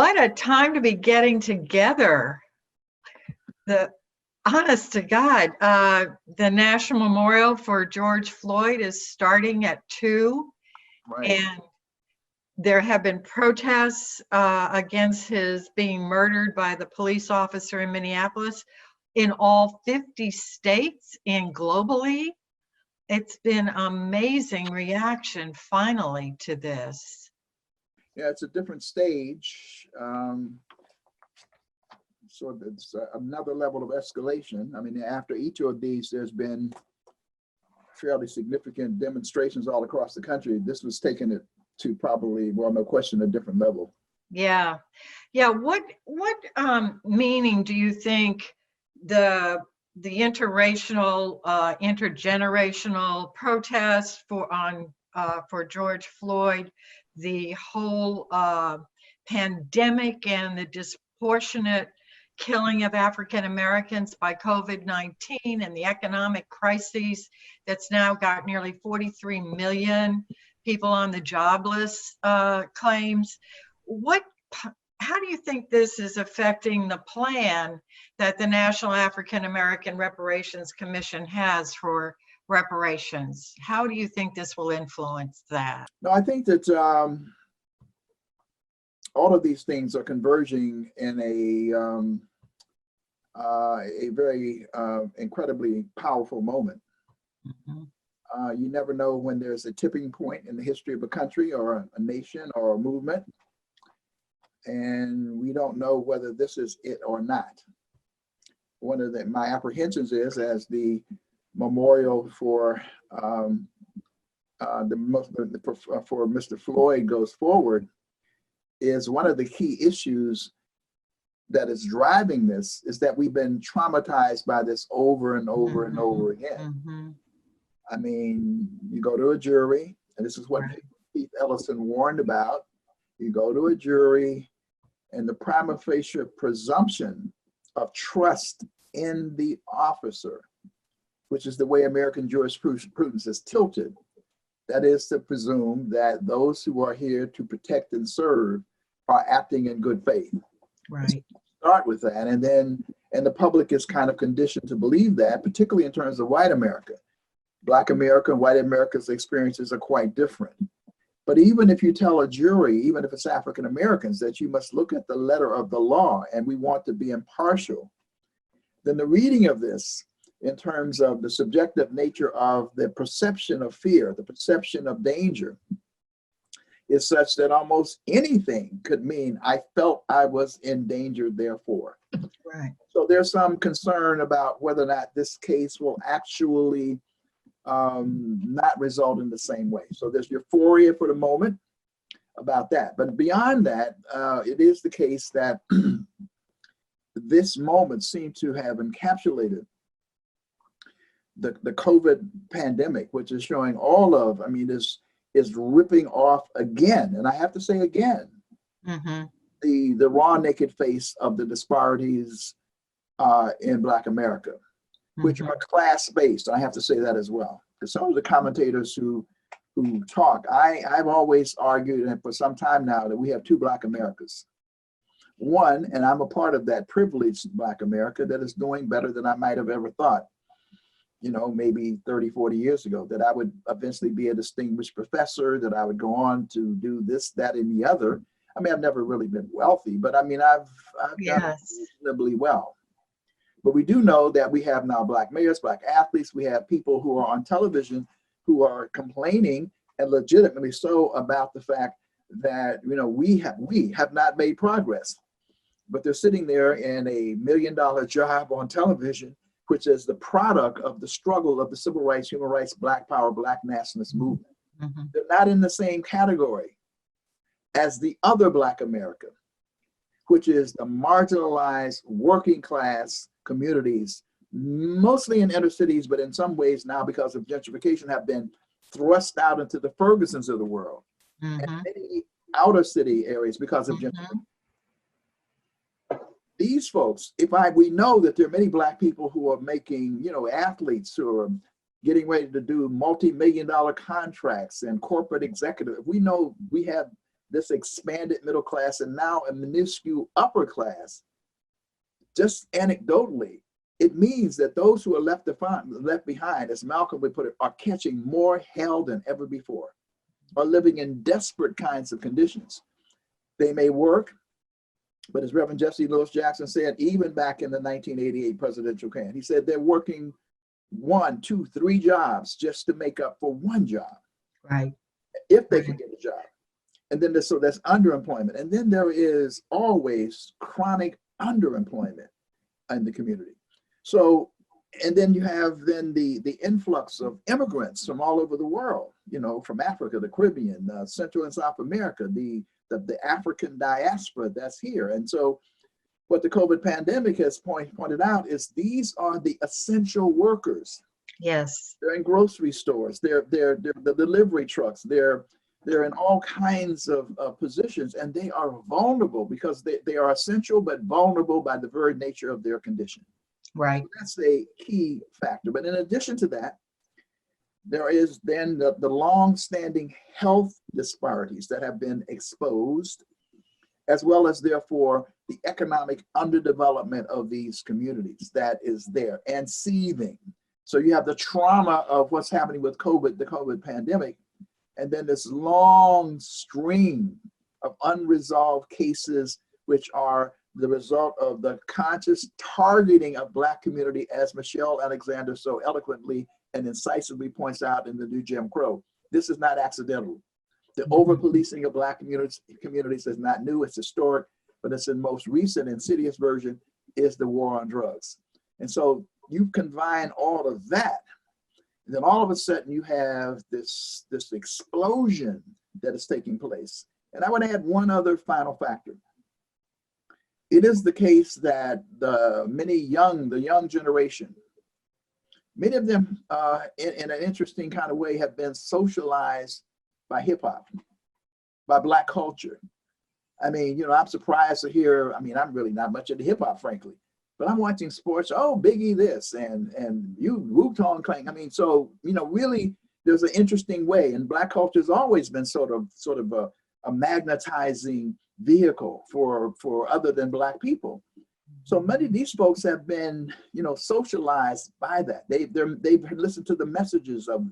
what a time to be getting together. Honest to God, the National Memorial for George Floyd is starting at 2, Right. and there have been protests against his being murdered by the police officer in Minneapolis in all 50 states and globally. It's been amazing reaction finally to this. Yeah, it's a different stage. So it's another level of escalation. I mean, after each of these, there's been fairly significant demonstrations all across the country. This was taking it to probably, well, no question, a different level. Yeah. What meaning do you think the intergenerational protests for George Floyd, the whole pandemic and the disproportionate killing of African Americans by COVID-19 and the economic crises that's now got nearly 43 million people on the jobless claims. How do you think this is affecting the plan that the National African American Reparations Commission has for reparations? How do you think this will influence that? No, I think that all of these things are converging in a very incredibly powerful moment. Mm-hmm. You never know when there's a tipping point in the history of a country or a nation or a movement. And we don't know whether this is it or not. One of my apprehensions is, as the memorial for Mr. Floyd goes forward, is one of the key issues that is driving this is that we've been traumatized by this over and over and over again. Mm-hmm. I mean, you go to a jury, and this is what Right. Keith Ellison warned about. You go to a jury, and the prima facie presumption of trust in the officer, which is the way American jurisprudence is tilted, that is to presume that those who are here to protect and serve are acting in good faith. Right. Start with that, and the public is kind of conditioned to believe that, particularly in terms of white America. Black America and white America's experiences are quite different. But even if you tell a jury, even if it's African Americans, that you must look at the letter of the law and we want to be impartial, then the reading of this in terms of the subjective nature of the perception of fear, the perception of danger, is such that almost anything could mean I felt I was in danger, therefore. Right. So there's some concern about whether or not this case will actually not result in the same way. So there's euphoria for the moment about that. But beyond that, it is the case that this moment seemed to have encapsulated the COVID pandemic, which is showing all of, I mean, is ripping off again, and I have to say again, Mm-hmm. the raw naked face of the disparities in Black America, which are class-based. I have to say that as well. Because some of the commentators who talk, I've always argued, and for some time now, that we have two Black Americas. One, and I'm a part of that privileged Black America that is doing better than I might have ever thought, maybe 30, 40 years ago, that I would eventually be a distinguished professor, that I would go on to do this, that, and the other. I mean, I've never really been wealthy, but I mean, I've done reasonably well. But we do know that we have now Black mayors, Black athletes. We have people who are on television who are complaining, and legitimately so, about the fact that we have not made progress. But they're sitting there in a $1 million job on television, which is the product of the struggle of the civil rights, human rights, Black power, Black nationalist movement. Mm-hmm. They're not in the same category as the other Black America, which is the marginalized working class communities, mostly in inner cities, but in some ways now, because of gentrification, have been thrust out into the Fergusons of the world, and many outer city areas because of gentrification. These folks, we know that there are many Black people who are making, athletes who are getting ready to do multi-million-dollar contracts and corporate executive. We know we have this expanded middle class and now a minuscule upper class, just anecdotally, it means that those who are left behind, as Malcolm would put it, are catching more hell than ever before, are living in desperate kinds of conditions. They may work, but as Reverend Jesse Lewis Jackson said, even back in the 1988 presidential campaign, he said they're working 1, 2, 3 jobs just to make up for one job, Right. if they can get a job. And then so that's underemployment. And then there is always chronic underemployment in the community. So, and then you have then the influx of immigrants from all over the world, you know, from Africa, the Caribbean, Central and South America, the African diaspora that's here. And so what the COVID pandemic has pointed out is these are the essential workers. Yes. They're in grocery stores, they're the delivery trucks, they're in all kinds of positions, and they are vulnerable because they are essential but vulnerable by the very nature of their condition. Right. So that's a key factor. But in addition to that, there is then the long-standing health disparities that have been exposed, as well as therefore the economic underdevelopment of these communities that is there and seething. So you have the trauma of what's happening with COVID, the COVID pandemic, and then this long stream of unresolved cases, which are the result of the conscious targeting of Black community, as Michelle Alexander so eloquently and incisively points out in the new Jim Crow. This is not accidental. The over-policing of Black communities is not new, it's historic, but it's the most recent insidious version is the war on drugs. And so you combine all of that, and then all of a sudden you have this explosion that is taking place. And I would add one other final factor. It is the case that the young generation, many of them in an interesting kind of way have been socialized by hip hop, by Black culture. I mean, you know, I'm surprised to hear, I mean, I'm really not much into hip hop, frankly, but I'm watching sports, oh, Biggie this, and you Wu-Tang Clan. I mean, so, you know, really there's an interesting way, and Black culture has always been sort of a magnetizing vehicle for other than Black people. So many of these folks have been, you know, socialized by that. They've listened to the messages of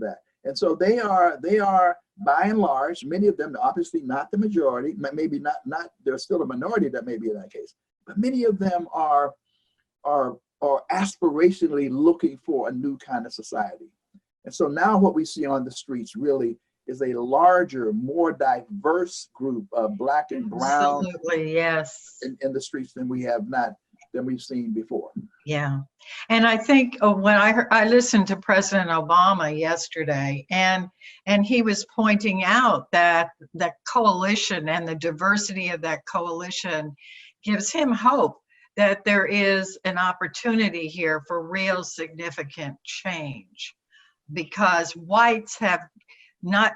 that. And so they are by and large, many of them, obviously not the majority, maybe not, there's still a minority that may be in that case, but many of them are aspirationally looking for a new kind of society. And so now what we see on the streets really is a larger, more diverse group of Black and brown. Absolutely, yes. in the streets than we've seen before. Yeah. And I think when I listened to President Obama yesterday, and he was pointing out that the coalition and the diversity of that coalition gives him hope that there is an opportunity here for real significant change, because whites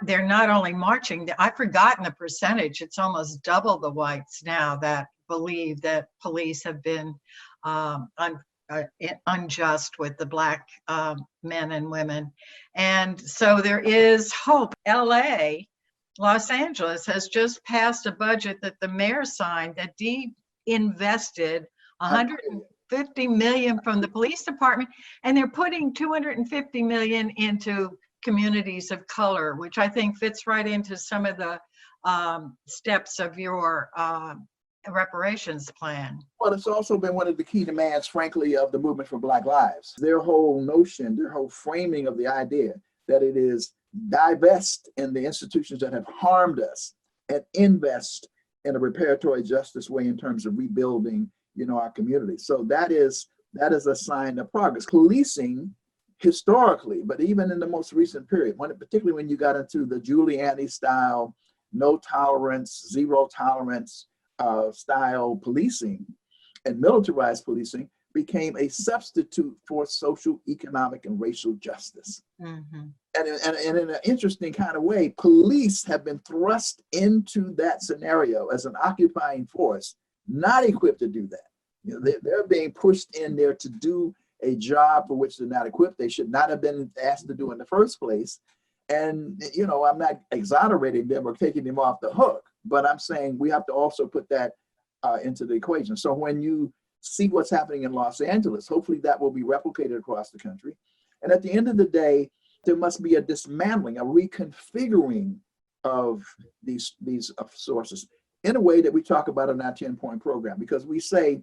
they're not only marching, I've forgotten the percentage, it's almost double the whites now that believe that police have been unjust with the Black men and women. And so there is hope. Los Angeles has just passed a budget that the mayor signed that invested $150 million from the police department, and they're putting $250 million into communities of color, which I think fits right into some of the steps of your reparations plan. Well, it's also been one of the key demands, frankly, of the movement for Black Lives. Their whole notion, their whole framing of the idea that it is divest in the institutions that have harmed us and invest in a reparatory justice way in terms of rebuilding, you know, our community. So that is a sign of progress. Policing historically, but even in the most recent period, particularly when you got into the Giuliani style, no tolerance, zero tolerance style policing and militarized policing became a substitute for social, economic, and racial justice. Mm-hmm. And in an interesting kind of way, police have been thrust into that scenario as an occupying force, not equipped to do that. You know, they're being pushed in there to do a job for which they're not equipped. They should not have been asked to do in the first place. And, you know, I'm not exonerating them or taking them off the hook, but I'm saying we have to also put that into the equation. So when you see what's happening in Los Angeles, hopefully that will be replicated across the country. And at the end of the day, there must be a dismantling, a reconfiguring of these sources in a way that we talk about in our 10-point program, because we say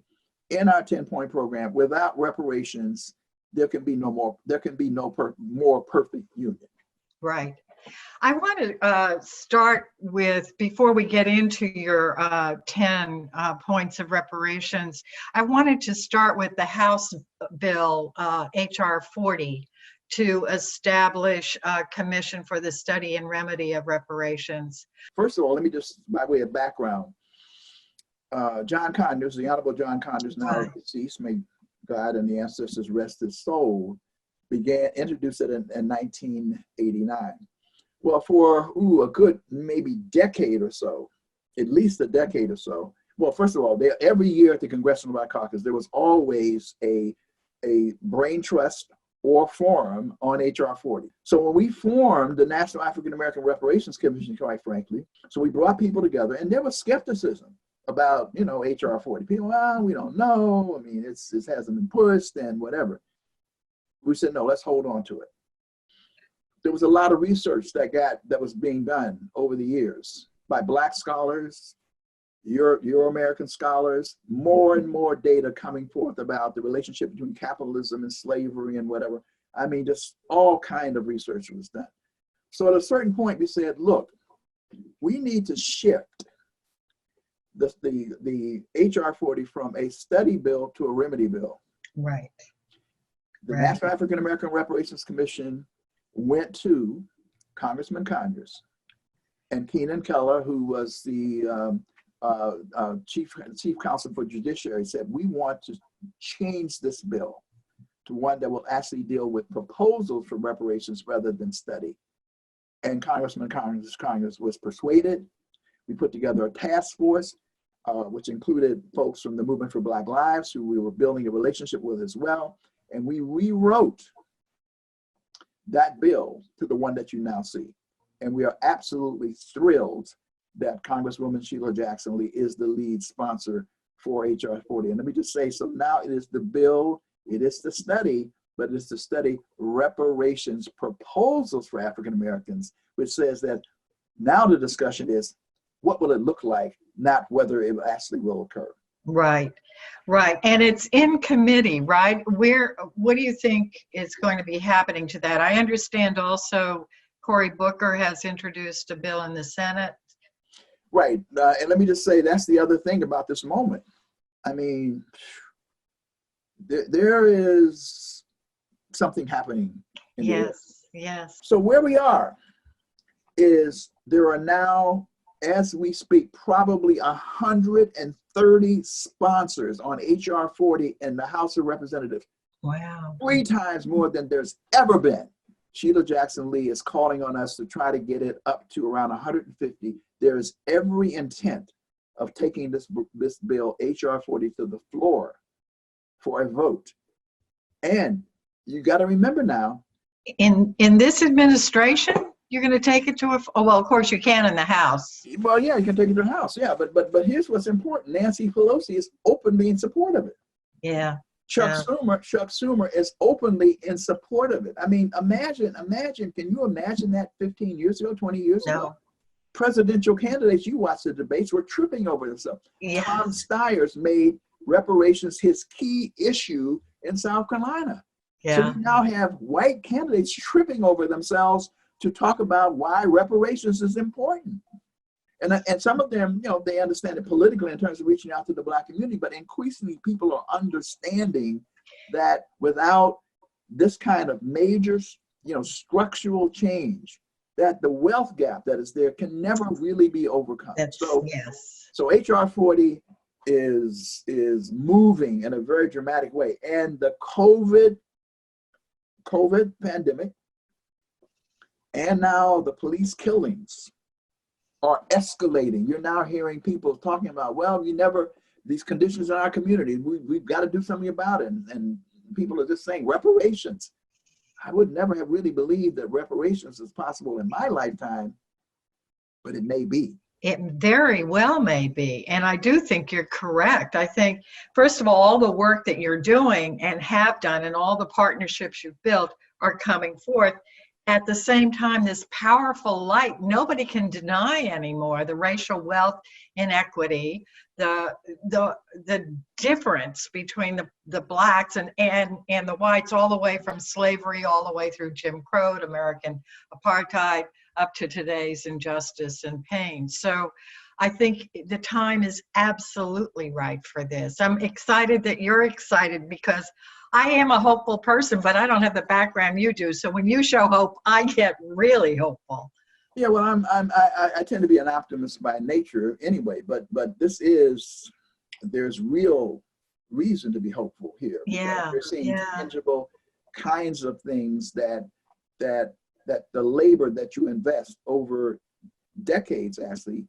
in our 10-point program, without reparations, there can be no more perfect union. Right. I want to start with, before we get into your 10 points of reparations, I wanted to start with the House bill, HR 40, to establish a commission for the study and remedy of reparations. First of all, let me just, by way of background, John Conyers, the Honorable John Conyers, now deceased, may God and the ancestors rest his soul, introduced it in 1989. Well, for a good maybe decade or so, at least a decade or so. Well, first of all, every year at the Congressional Black Caucus, there was always a brain trust or forum on HR 40. So when we formed the National African American Reparations Commission, quite frankly, so we brought people together, and there was skepticism about, you know, HR 40. People, well, we don't know. I mean, it hasn't been pushed and whatever. We said, no, let's hold on to it. There was a lot of research that was being done over the years by Black scholars, Euro-American scholars, more and more data coming forth about the relationship between capitalism and slavery and whatever. I mean, just all kind of research was done. So at a certain point, we said, look, we need to shift the HR 40 from a study bill to a remedy bill. Right. The National African American Reparations Commission went to Congressman Conyers and Keenan Keller, who was the chief counsel for judiciary, said, we want to change this bill to one that will actually deal with proposals for reparations rather than study. And Congressman Conyers was persuaded. We put together a task force, which included folks from the Movement for Black Lives, who we were building a relationship with as well. And we rewrote that bill to the one that you now see. And we are absolutely thrilled that Congresswoman Sheila Jackson Lee is the lead sponsor for HR 40. And let me just say, so now it is the bill, it is the study, but it's to study reparations proposals for African Americans, which says that now the discussion is, what will it look like, not whether it actually will occur. Right, right. And it's in committee, right? What do you think is going to be happening to that? I understand also Cory Booker has introduced a bill in the Senate. Right. And let me just say, that's the other thing about this moment. I mean, there is something happening. Yes. So where we are is there are now, as we speak, probably 130 sponsors on HR 40 in the House of Representatives. Wow. 3 times more than there's ever been. Sheila Jackson Lee is calling on us to try to get it up to around 150. There is every intent of taking this bill, HR 40, to the floor for a vote. And you got to remember now, in this administration, you're going to take it to well, of course you can in the House. Well, yeah, you can take it to the House, yeah, but here's what's important. Nancy Pelosi is openly in support of it. Yeah. Chuck Schumer is openly in support of it. I mean, imagine, can you imagine that 15 years ago, 20 years ago? Presidential candidates, you watch the debates, were tripping over themselves. Yeah. Tom Steyer's made reparations his key issue in South Carolina. Yeah. So we now have white candidates tripping over themselves to talk about why reparations is important. And some of them, you know, they understand it politically in terms of reaching out to the Black community, but increasingly people are understanding that without this kind of major, you know, structural change, that the wealth gap that is there can never really be overcome. So HR 40 is moving in a very dramatic way. And the COVID pandemic and now the police killings are escalating. You're now hearing people talking about, well, these conditions in our community, we've got to do something about it. And people are just saying reparations. I would never have really believed that reparations is possible in my lifetime, but it may be. It very well may be. And I do think you're correct. I think, first of all the work that you're doing and have done and all the partnerships you've built are coming forth. At the same time, this powerful light, nobody can deny anymore, the racial wealth inequity, the difference between the blacks and the whites, all the way from slavery, all the way through Jim Crow, American apartheid, up to today's injustice and pain. So I think the time is absolutely right for this. I'm excited that you're excited, because I am a hopeful person, but I don't have the background you do. So when you show hope, I get really hopeful. Yeah, well, I tend to be an optimist by nature anyway, but there's real reason to be hopeful here. Yeah, we're seeing tangible kinds of things that the labor that you invest over decades, Ashley,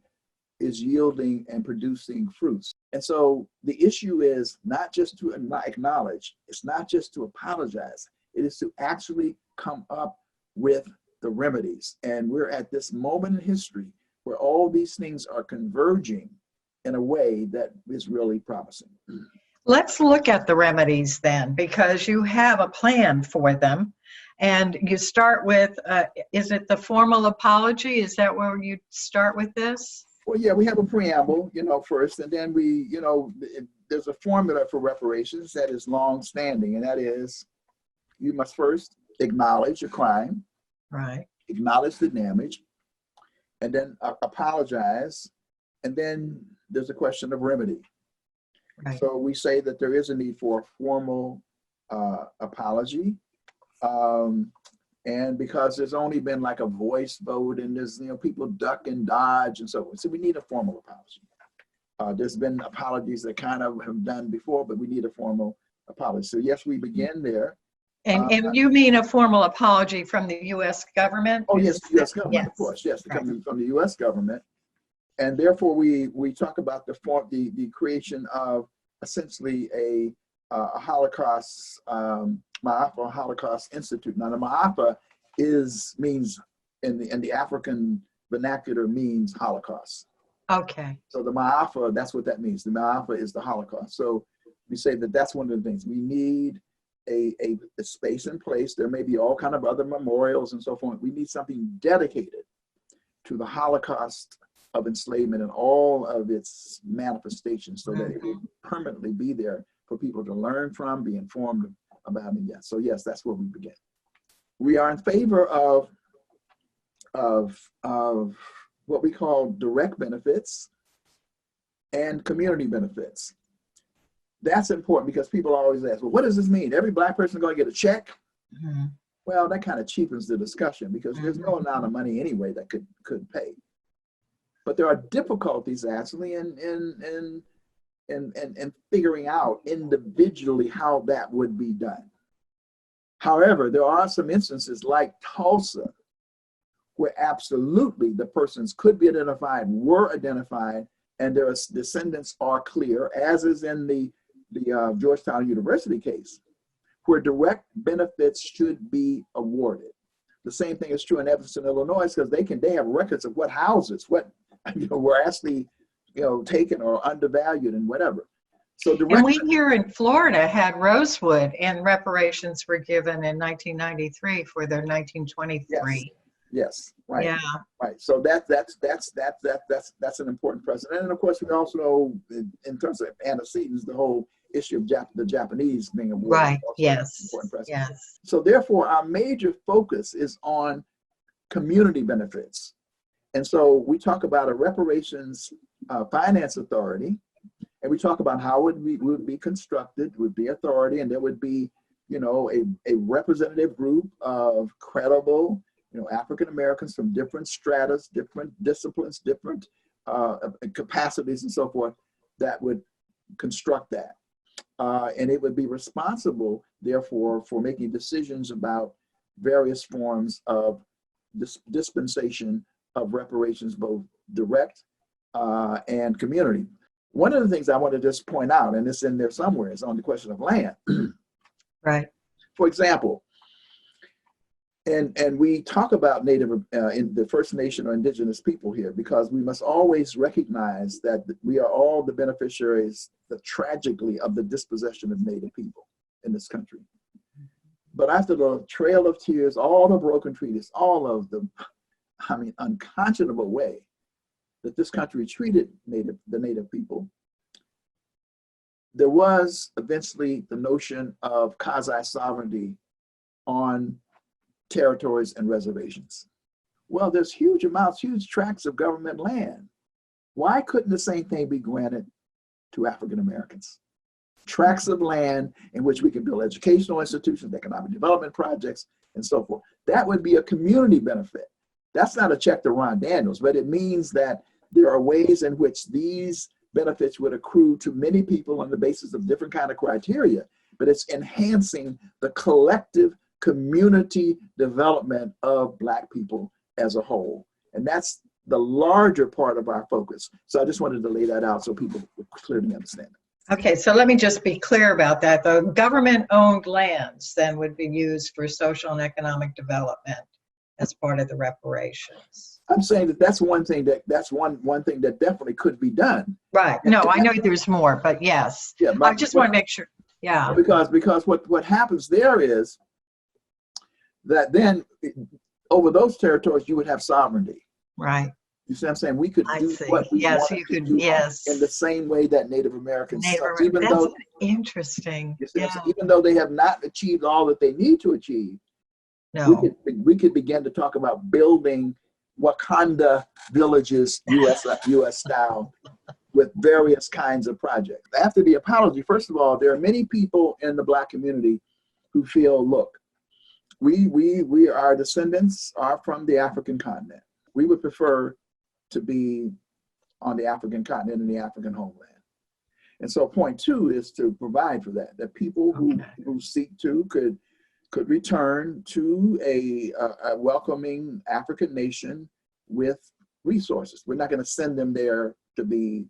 is yielding and producing fruits. And so the issue is not just to acknowledge, it's not just to apologize, it is to actually come up with the remedies. And we're at this moment in history where all these things are converging in a way that is really promising. Let's look at the remedies then, because you have a plan for them. And you start with, is it the formal apology? Is that where you start with this? Well, yeah, we have a preamble, first, and then there's a formula for reparations that is long-standing, and that is, you must first acknowledge a crime, right? Acknowledge the damage, and then apologize, and then there's a question of remedy. Right. So we say that there is a need for a formal apology. And because there's only been like a voice vote and there's, people duck and dodge and so forth. So we need a formal apology. There's been apologies that kind of have done before, but we need a formal apology. So yes, we begin there. And you mean a formal apology from the U.S. government? Oh, yes, the U.S. government, yes. Of course. Yes, coming from the U.S. government. And therefore, we talk about the creation of essentially a Holocaust, Ma'afa Holocaust Institute. Now, the Ma'afa means in the African vernacular means Holocaust. Okay. So the Ma'afa, that's what that means. The Ma'afa is the Holocaust. So we say that that's one of the things. We need a space in place. There may be all kind of other memorials and so forth. We need something dedicated to the Holocaust of enslavement and all of its manifestations, so that it will permanently be there for people to learn from, be informed about it. Yes. So yes, that's where we begin. We are in favor of what we call direct benefits and community benefits. That's important because people always ask, well, what does this mean? Every Black person is going to get a check? Mm-hmm. Well, that kind of cheapens the discussion because there's no amount of money anyway that could pay. But there are difficulties actually in figuring out individually how that would be done. However, there are some instances like Tulsa where absolutely the persons could be identified, were identified, and their descendants are clear, as is in the Georgetown University case, where direct benefits should be awarded. The same thing is true in Evanston, Illinois, because they have records of what houses, were actually, taken or undervalued and whatever. So and we here in Florida had Rosewood, and reparations were given in 1993 for their 1923. Yes, right. Yeah. Right. So that's an important precedent. And of course, we also know in terms of antecedents, the whole issue of the Japanese being awarded. Right. Yes. Yes. So therefore, our major focus is on community benefits. And so we talk about a reparations finance authority, and we talk about how it would be constructed with the authority, and there would be, a representative group of credible, African Americans from different stratas, different disciplines, different capacities, and so forth, that would construct that. And it would be responsible, therefore, for making decisions about various forms of dispensation of reparations, both direct and community. One of the things I want to just point out, and it's in there somewhere, is on the question of land. Right. For example, And we talk about Native in the First Nation or indigenous people here because we must always recognize that we are all the beneficiaries, tragically, of the dispossession of Native people in this country. But after the Trail of Tears, all the broken treaties, all of the, unconscionable way that this country treated the Native people, there was eventually the notion of quasi-sovereignty on territories and reservations. Well, there's huge amounts, huge tracts of government land. Why couldn't the same thing be granted to African Americans? Tracts of land in which we can build educational institutions, economic development projects, and so forth. That would be a community benefit. That's not a check to Ron Daniels, but it means that there are ways in which these benefits would accrue to many people on the basis of different kind of criteria, but it's enhancing the collective community development of Black people as a whole. And that's the larger part of our focus. So I just wanted to lay that out so people would clearly understand it. Okay, so let me just be clear about that. The government-owned lands then would be used for social and economic development as part of the reparations. I'm saying that that's one thing that's one thing that definitely could be done. Right. No, I know there's more, but yes. Yeah, I just want to make sure. Yeah. Because what happens there is that then over those territories you would have sovereignty. Right. You see what I'm saying? We could do what we yes, wanted you could, to do yes. in the same way that Native Americans, even that's though interesting. Yeah. Even though they have not achieved all that they need to achieve, no. we could begin to talk about building Wakanda villages, U.S. style, with various kinds of projects. After the apology, first of all, there are many people in the Black community who feel, look, our descendants are from the African continent. We would prefer to be on the African continent and the African homeland. And so point two is to provide for that people who seek to could return to a welcoming African nation with resources. We're not going to send them there to be,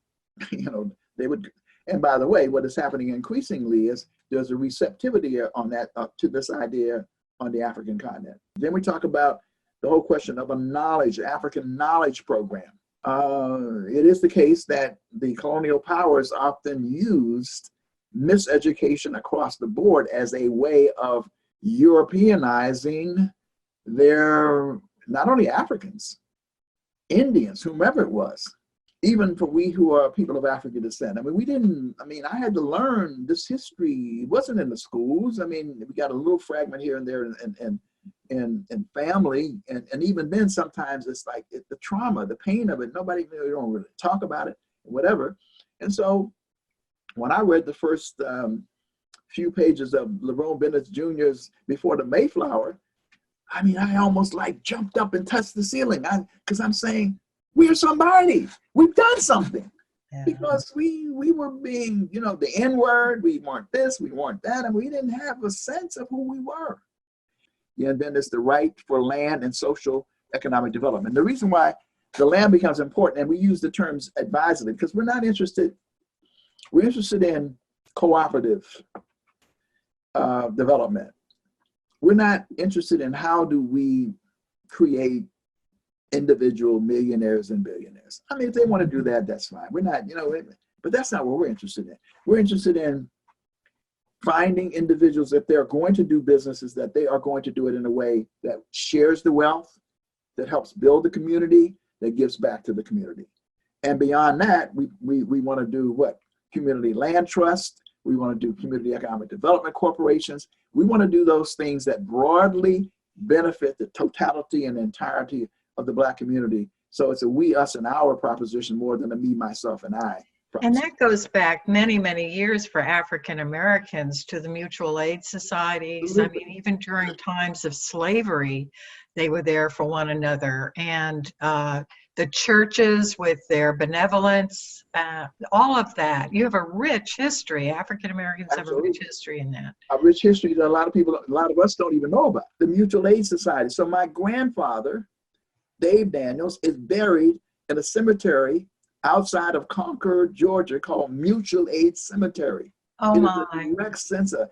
they would. And by the way, what is happening increasingly is there's a receptivity on that to this idea on the African continent. Then we talk about the whole question of African knowledge program. It is the case that the colonial powers often used miseducation across the board as a way of Europeanizing their, not only Africans, Indians, whomever it was, even for we who are people of African descent. I had to learn this history. It wasn't in the schools. We got a little fragment here and there and family. And even then, sometimes it's like the trauma, the pain of it. Nobody really don't really talk about it, whatever. And so when I read the first few pages of Lerone Bennett Jr.'s Before the Mayflower, I almost jumped up and touched the ceiling because I'm saying, we're somebody. We've done something. Yeah. Because we were being, the N-word, we weren't this, we weren't that, and we didn't have a sense of who we were. Yeah, and then there's the right for land and social economic development. The reason why the land becomes important, and we use the terms advisedly, because we're interested in cooperative development. We're not interested in how do we create individual millionaires and billionaires. If they want to do that, that's fine. We're not, but that's not what we're interested in. We're interested in finding individuals, if they're going to do businesses, that they are going to do it in a way that shares the wealth, that helps build the community, that gives back to the community. And beyond that, we want to do what? Community land trust. We want to do community economic development corporations. We want to do those things that broadly benefit the totality and entirety of the Black community. So it's a we, us, and our proposition more than a me, myself, and I proposition. And that goes back many, many years for African Americans to the mutual aid societies. Even during times of slavery, they were there for one another. And the churches with their benevolence, all of that. You have a rich history. African Americans Absolutely. Have a rich history in that. A rich history that a lot of us don't even know about. The mutual aid society. So my grandfather, Dave Daniels, is buried in a cemetery outside of Concord, Georgia, called Mutual Aid Cemetery. Oh my! A direct sense of,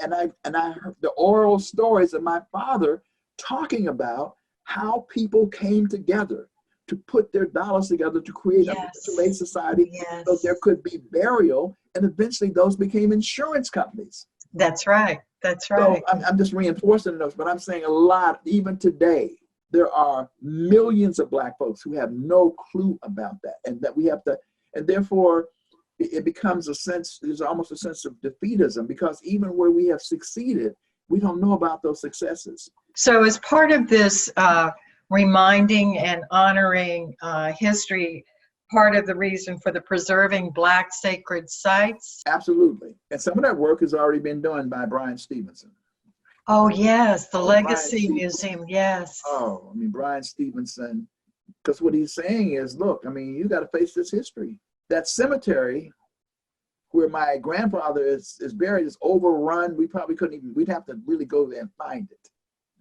and I heard the oral stories of my father talking about how people came together to put their dollars together to create a mutual aid society, so there could be burial, and eventually those became insurance companies. That's right. That's right. So I'm just reinforcing those, but I'm saying a lot, even today, there are millions of Black folks who have no clue about that, and that we have to, and therefore it becomes a sense, there's almost a sense of defeatism, because even where we have succeeded, we don't know about those successes. So as part of this reminding and honoring history, part of the reason for the Preserving Black Sacred Sites? Absolutely. And some of that work has already been done by Brian Stevenson. Oh, yes, the Legacy Museum, yes. Oh, I mean, Brian Stevenson, because what he's saying is, look, I mean, you got to face this history. That cemetery where my grandfather is buried is overrun. We probably couldn't even, we'd have to really go there and find it.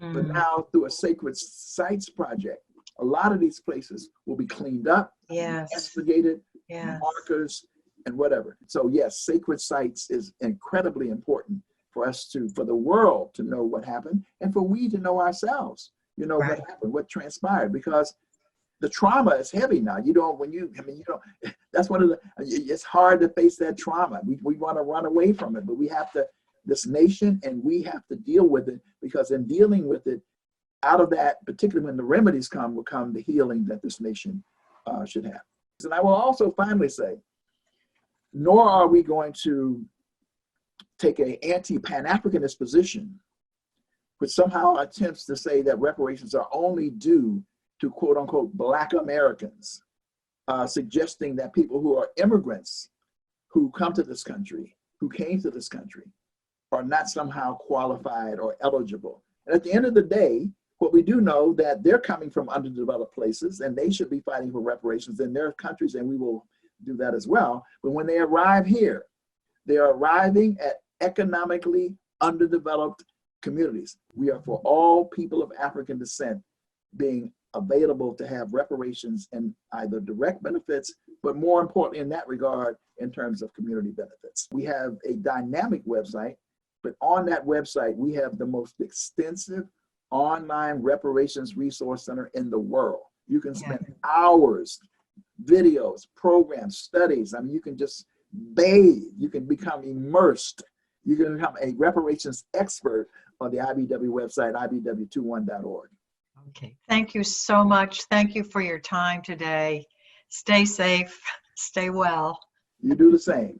But now through a Sacred Sites project, a lot of these places will be cleaned up, investigated, markers, and whatever. So yes, Sacred Sites is incredibly important for us to, for the world to know what happened, and for we to know ourselves, you know, what happened, what transpired, because the trauma is heavy now. You don't, when you, I mean, you don't, that's one of the, it's hard to face that trauma. We want to run away from it, but we have to, this nation, and we have to deal with it, because in dealing with it, out of that, particularly when the remedies come, will come the healing that this nation should have. And I will also finally say, nor are we going to take an anti-Pan-Africanist position, which somehow attempts to say that reparations are only due to quote unquote Black Americans, suggesting that people who are immigrants who come to this country, who came to this country, are not somehow qualified or eligible. And at the end of the day, what we do know that they're coming from underdeveloped places, and they should be fighting for reparations in their countries, and we will do that as well. But when they arrive here, they are arriving at economically underdeveloped communities. We are for all people of African descent being available to have reparations and either direct benefits, but more importantly in that regard, in terms of community benefits. We have a dynamic website, but on that website, we have the most extensive online reparations resource center in the world. You can spend hours, videos, programs, studies. I mean, you can just bathe, you can become immersed. You can become a reparations expert on the IBW website, ibw21.org. Okay, thank you so much. Thank you for your time today. Stay safe, stay well. You do the same.